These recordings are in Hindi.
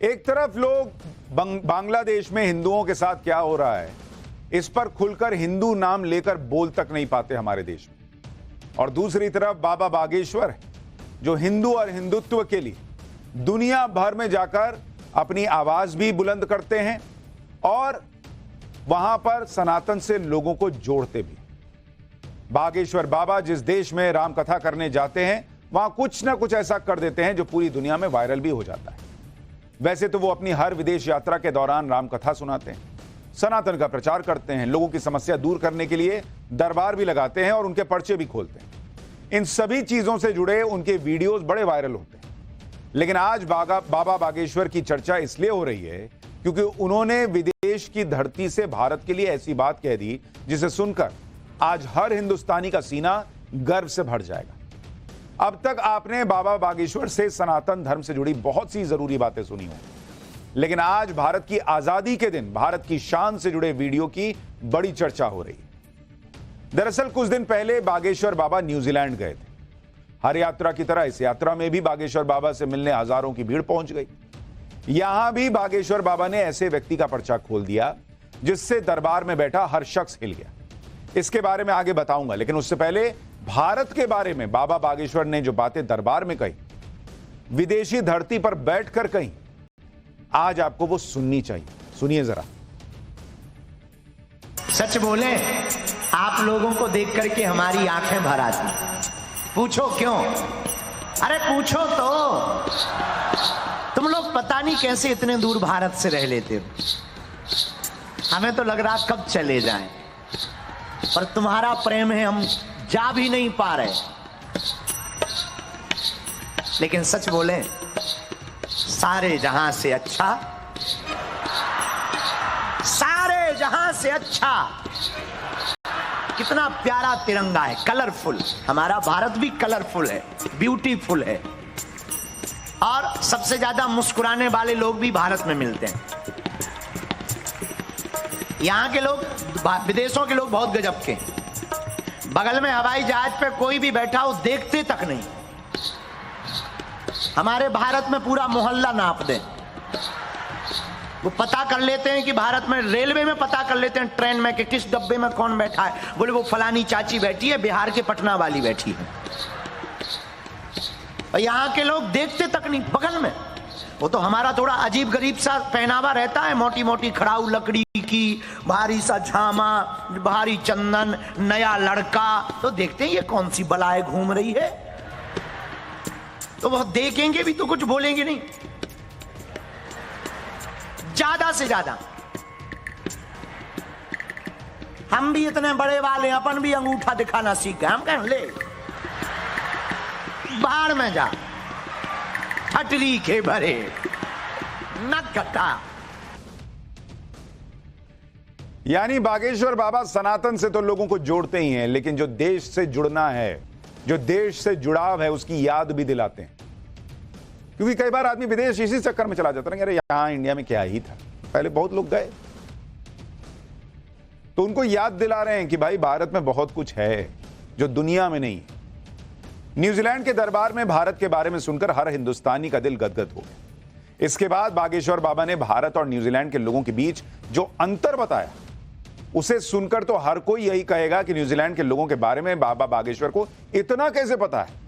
एक तरफ लोग बांग्लादेश में हिंदुओं के साथ क्या हो रहा है इस पर खुलकर हिंदू नाम लेकर बोल तक नहीं पाते हमारे देश में, और दूसरी तरफ बाबा बागेश्वर जो हिंदू और हिंदुत्व के लिए दुनिया भर में जाकर अपनी आवाज भी बुलंद करते हैं और वहां पर सनातन से लोगों को जोड़ते भी। बागेश्वर बाबा जिस देश में राम कथा करने जाते हैं वहां कुछ ना कुछ ऐसा कर देते हैं जो पूरी दुनिया में वायरल भी हो जाता है। वैसे तो वो अपनी हर विदेश यात्रा के दौरान राम कथा सुनाते हैं, सनातन का प्रचार करते हैं, लोगों की समस्या दूर करने के लिए दरबार भी लगाते हैं और उनके पर्चे भी खोलते हैं। इन सभी चीजों से जुड़े उनके वीडियोस बड़े वायरल होते हैं। लेकिन आज बाबा बागेश्वर की चर्चा इसलिए हो रही है क्योंकि उन्होंने विदेश की धरती से भारत के लिए ऐसी बात कह दी जिसे सुनकर आज हर हिंदुस्तानी का सीना गर्व से भर जाएगा। अब तक आपने बाबा बागेश्वर से सनातन धर्म से जुड़ी बहुत सी जरूरी बातें सुनी होंगी, लेकिन आज भारत की आजादी के दिन भारत की शान से जुड़े वीडियो की बड़ी चर्चा हो रही है। दरअसल कुछ दिन पहले बागेश्वर बाबा न्यूजीलैंड गए थे। हर यात्रा की तरह इस यात्रा में भी बागेश्वर बाबा से मिलने हजारों की भीड़ पहुंच गई। यहां भी बागेश्वर बाबा ने ऐसे व्यक्ति का पर्चा खोल दिया जिससे दरबार में बैठा हर शख्स हिल गया। इसके बारे में आगे बताऊंगा, लेकिन उससे पहले भारत के बारे में बाबा बागेश्वर ने जो बातें दरबार में कही, विदेशी धरती पर बैठकर कही, आज आपको वो सुननी चाहिए। सुनिए जरा। सच बोले, आप लोगों को देख करके हमारी आंखें भर आती। पूछो क्यों? अरे पूछो तो। तुम लोग पता नहीं कैसे इतने दूर भारत से रह लेते हो। हमें तो लग रहा कब चले जाएं, पर तुम्हारा प्रेम है, हम जा भी नहीं पा रहे। लेकिन सच बोले, सारे जहां से अच्छा, सारे जहां से अच्छा, कितना प्यारा तिरंगा है, कलरफुल। हमारा भारत भी कलरफुल है, ब्यूटीफुल है, और सबसे ज्यादा मुस्कुराने वाले लोग भी भारत में मिलते हैं। यहां के लोग, विदेशों के लोग बहुत गजब के। बगल में हवाई जहाज पे कोई भी बैठा हो देखते तक नहीं। हमारे भारत में पूरा मोहल्ला नाप दें, वो पता कर लेते हैं कि भारत में रेलवे में पता कर लेते हैं, ट्रेन में, कि किस डब्बे में कौन बैठा है। बोले वो फलानी चाची बैठी है, बिहार के पटना वाली बैठी है। और यहाँ के लोग देखते तक नहीं, बगल में। वो तो हमारा थोड़ा अजीब गरीब सा पहनावा रहता है, मोटी मोटी खड़ाऊ लकड़ी की, भारी सा झामा, भारी चंदन, नया लड़का, तो देखते हैं ये कौन सी बलाएं घूम रही है। तो वो देखेंगे भी तो कुछ बोलेंगे नहीं, ज्यादा से ज्यादा। हम भी इतने बड़े वाले, अपन भी अंगूठा दिखाना सीख गए। हम कहें ले बाहर में जा, हटरी के भरे नक कटा। यानी बागेश्वर बाबा सनातन से तो लोगों को जोड़ते ही हैं, लेकिन जो देश से जुड़ना है, जो देश से जुड़ाव है, उसकी याद भी दिलाते हैं। क्योंकि कई बार आदमी विदेश इसी चक्कर में चला जाता है, अरे यहां इंडिया में क्या ही था, पहले बहुत लोग गए, तो उनको याद दिला रहे हैं कि भाई भारत में बहुत कुछ है जो दुनिया में नहीं है। न्यूजीलैंड के दरबार में भारत के बारे में सुनकर हर हिंदुस्तानी का दिल गदगद हो गया। इसके बाद बागेश्वर बाबा ने भारत और न्यूजीलैंड के लोगों के बीच जो अंतर बताया, उसे सुनकर तो हर कोई यही कहेगा कि न्यूजीलैंड के लोगों के बारे में बाबा बागेश्वर को इतना कैसे पता है।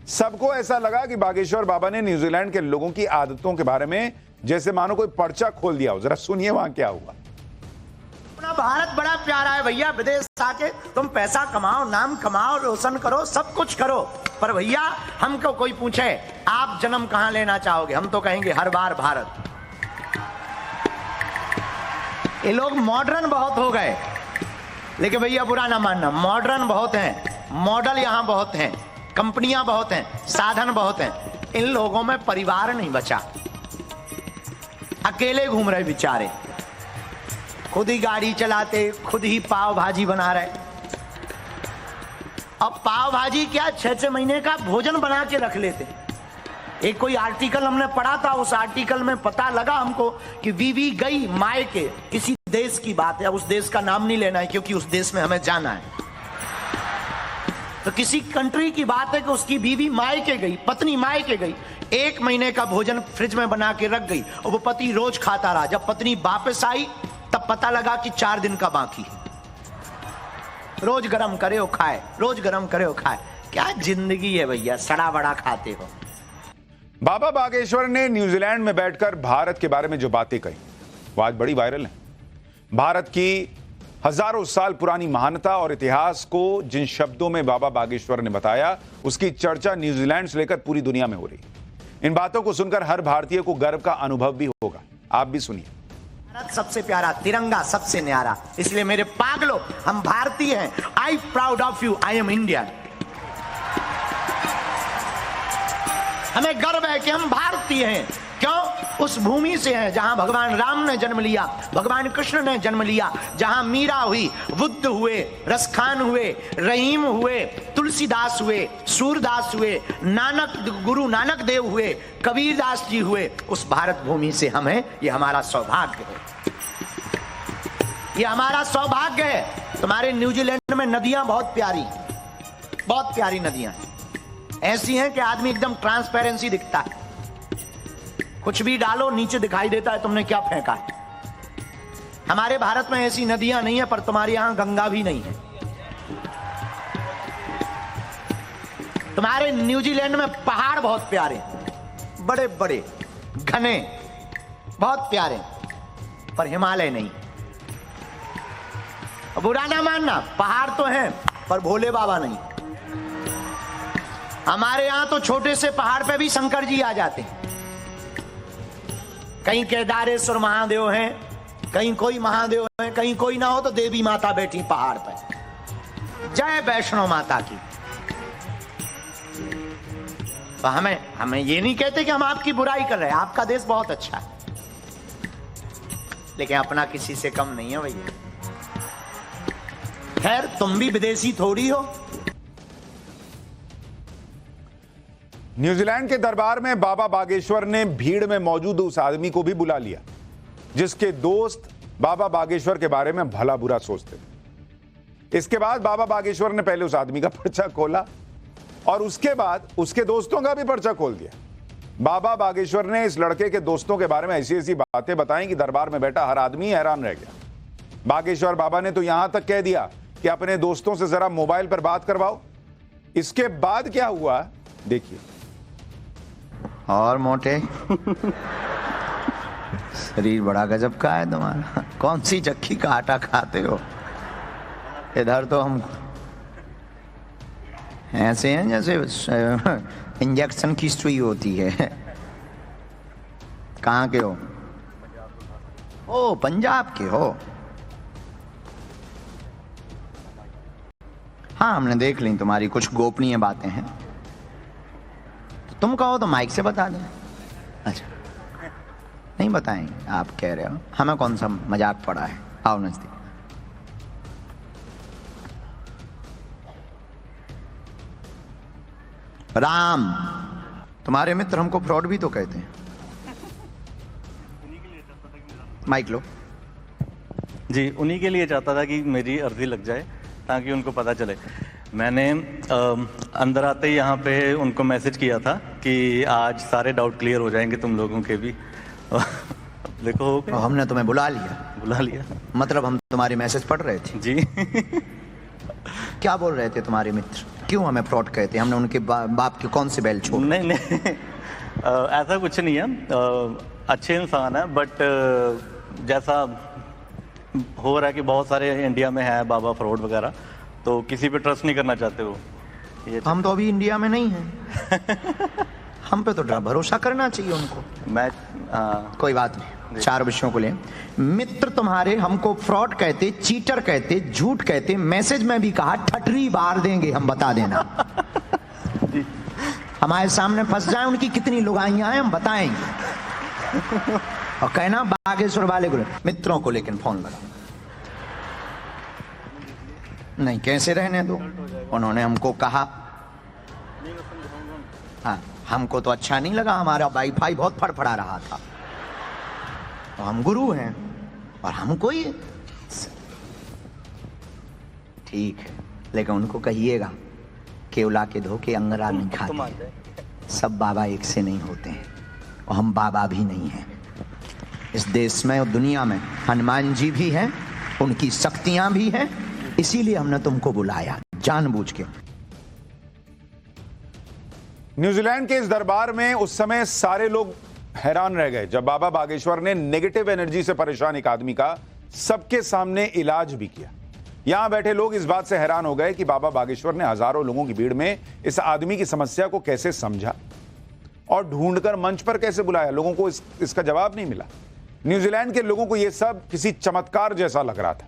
सबको ऐसा लगा कि बागेश्वर बाबा ने न्यूजीलैंड के लोगों की आदतों के बारे में जैसे मानो कोई पर्चा खोल दिया हो। जरा सुनिए वहां क्या हुआ। अपना भारत बड़ा प्यारा है भैया। विदेश आके तुम पैसा कमाओ, नाम कमाओ, रोशन करो, सब कुछ करो, पर भैया हमको कोई पूछे आप जन्म कहां लेना चाहोगे, हम तो कहेंगे हर बार भारत। ये लोग मॉडर्न बहुत हो गए, लेकिन भैया बुरा ना मानना, मॉडर्न बहुत हैं, मॉडल यहां बहुत हैं, कंपनियां बहुत हैं, साधन बहुत हैं। इन लोगों में परिवार नहीं बचा, अकेले घूम रहे बेचारे, खुद ही गाड़ी चलाते, खुद ही पाव भाजी बना रहे। अब पाव भाजी क्या, 6-6 महीने का भोजन बना के रख लेते। एक कोई आर्टिकल हमने पढ़ा था, उस आर्टिकल में पता लगा हमको कि बीवी गई मायके, किसी देश की बात है, उस देश का नाम नहीं लेना है क्योंकि उस देश में हमें जाना है। तो किसी कंट्री की बात है कि उसकी बीवी मायके गई, पत्नी मायके गई, 1 महीने का भोजन फ्रिज में बना के रख गई और वो पति रोज खाता रहा। जब पत्नी वापस आई तब पता लगा कि 4 दिन का बाकी है। रोज गरम करे हो खाए, रोज गरम करे हो खाए। क्या जिंदगी है भैया, सड़ा बड़ा खाते हो। बाबा बागेश्वर ने न्यूजीलैंड में बैठकर भारत के बारे में जो बातें कही वो आज बड़ी वायरल है। भारत की हजारों साल पुरानी महानता और इतिहास को जिन शब्दों में बाबा बागेश्वर ने बताया, उसकी चर्चा न्यूजीलैंड से लेकर पूरी दुनिया में हो रही है। इन बातों को सुनकर हर भारतीय को गर्व का अनुभव भी होगा। आप भी सुनिए। भारत सबसे प्यारा, तिरंगा सबसे न्यारा, इसलिए मेरे पागलों, हम भारतीय हैं। I proud of you, I am Indian. हमें गर्व है कि हम भारतीय हैं। क्यों? उस भूमि से हैं जहां भगवान राम ने जन्म लिया, भगवान कृष्ण ने जन्म लिया, जहां मीरा हुई, बुद्ध हुए, रसखान हुए, रहीम हुए, तुलसीदास हुए, सूरदास हुए, गुरु नानक देव हुए, कबीरदास जी हुए। उस भारत भूमि से हम हैं। ये हमारा सौभाग्य है, ये हमारा सौभाग्य है। तुम्हारे न्यूजीलैंड में नदियां बहुत प्यारी नदियां हैं। ऐसी हैं कि आदमी एकदम ट्रांसपेरेंसी दिखता है, कुछ भी डालो नीचे दिखाई देता है तुमने क्या फेंका है। हमारे भारत में ऐसी नदियां नहीं है, पर तुम्हारे यहां गंगा भी नहीं है। तुम्हारे न्यूजीलैंड में पहाड़ बहुत प्यारे, बड़े बड़े घने, बहुत प्यारे, पर हिमालय नहीं। बुरा ना मानना, पहाड़ तो हैं पर भोले बाबा नहीं। हमारे यहां तो छोटे से पहाड़ पे भी शंकर जी आ जाते हैं। कहीं केदारेश्वर महादेव हैं, कहीं कोई महादेव हैं, कहीं कोई ना हो तो देवी माता बैठी पहाड़ पर। जय वैष्णो माता की। तो हमें ये नहीं कहते कि हम आपकी बुराई कर रहे हैं। आपका देश बहुत अच्छा है, लेकिन अपना किसी से कम नहीं है भैया। खैर, तुम भी विदेशी थोड़ी हो। न्यूजीलैंड के दरबार में बाबा बागेश्वर ने भीड़ में मौजूद उस आदमी को भी बुला लिया जिसके दोस्त बाबा बागेश्वर के बारे में भला बुरा सोचते थे। इसके बाद बाबा बागेश्वर ने पहले उस आदमी का पर्चा खोला और उसके बाद उसके दोस्तों का भी पर्चा खोल दिया। बाबा बागेश्वर ने इस लड़के के दोस्तों के बारे में ऐसी ऐसी बातें बताई कि दरबार में बैठा हर आदमी हैरान रह गया। बागेश्वर बाबा ने तो यहां तक कह दिया कि अपने दोस्तों से जरा मोबाइल पर बात करवाओ। इसके बाद क्या हुआ देखिए। और मोटे शरीर बड़ा गजब का है तुम्हारा। कौन सी चक्की का आटा खाते हो? इधर तो हम ऐसे हैं जैसे इंजेक्शन की सुई होती है। कहाँ के हो? ओ, पंजाब के हो? हाँ, हमने देख ली तुम्हारी कुछ गोपनीय बातें हैं। तुम कहो तो माइक से बता दें। अच्छा, नहीं बताएंगे, आप कह रहे हो। हमें कौन सा मजाक पड़ा है? आओ नजदीक। राम, तुम्हारे मित्र हमको फ्रॉड भी तो कहते हैं। माइक लो। जी, उन्हीं के लिए चाहता था कि मेरी अर्जी लग जाए ताकि उनको पता चले। मैंने अंदर आते ही यहाँ पे उनको मैसेज किया था कि आज सारे डाउट क्लियर हो जाएंगे तुम लोगों के भी। देखो हो गया। हमने तुम्हें बुला लिया। मतलब हम तुम्हारे मैसेज पढ़ रहे थे। जी। क्या बोल रहे थे तुम्हारे मित्र? क्यों हमें फ्रॉड कहते? हमने उनके बाप की कौन सी बैल छोड़? नहीं ऐसा कुछ नहीं है। अच्छे इंसान है, बट जैसा हो रहा है कि बहुत सारे इंडिया में है बाबा फ्रॉड वगैरह, तो किसी पे ट्रस्ट नहीं करना चाहते वो। हम तो अभी इंडिया में नहीं हैं। हम पे तो भरोसा करना चाहिए उनको। मैं कोई बात नहीं, 4 विषयों को ले। मित्र तुम्हारे हमको फ्रॉड कहते, चीटर कहते, झूठ कहते। मैसेज में भी कहा ठटरी बार देंगे हम, बता देना। हमारे सामने फंस जाए, उनकी कितनी लुगाइयां हैं हम बताएंगे। और कहना बागेश्वर वाले को, मित्रों को लेकिन फोन लगा नहीं, कैसे रहने दो। उन्होंने हमको कहा, हाँ, हमको तो अच्छा नहीं लगा। हमारा वाईफाई बहुत फड़फड़ा रहा था। तो हम गुरु हैं और हमको ही ठीक है, लेकिन उनको कहिएगा केवला के धोखे अंगरा नहीं खाते, सब बाबा एक से नहीं होते हैं और हम बाबा भी नहीं हैं। इस देश में और दुनिया में हनुमान जी भी हैं, उनकी शक्तियां भी हैं, इसीलिए हमने तुमको बुलाया जानबूझ के। न्यूजीलैंड के इस दरबार में उस समय सारे लोग हैरान रह गए जब बाबा बागेश्वर ने नेगेटिव एनर्जी से परेशान एक आदमी का सबके सामने इलाज भी किया। यहां बैठे लोग इस बात से हैरान हो गए कि बाबा बागेश्वर ने हजारों लोगों की भीड़ में इस आदमी की समस्या को कैसे समझा और ढूंढकर मंच पर कैसे बुलाया। लोगों को इसका जवाब नहीं मिला। न्यूजीलैंड के लोगों को यह सब किसी चमत्कार जैसा लग रहा था।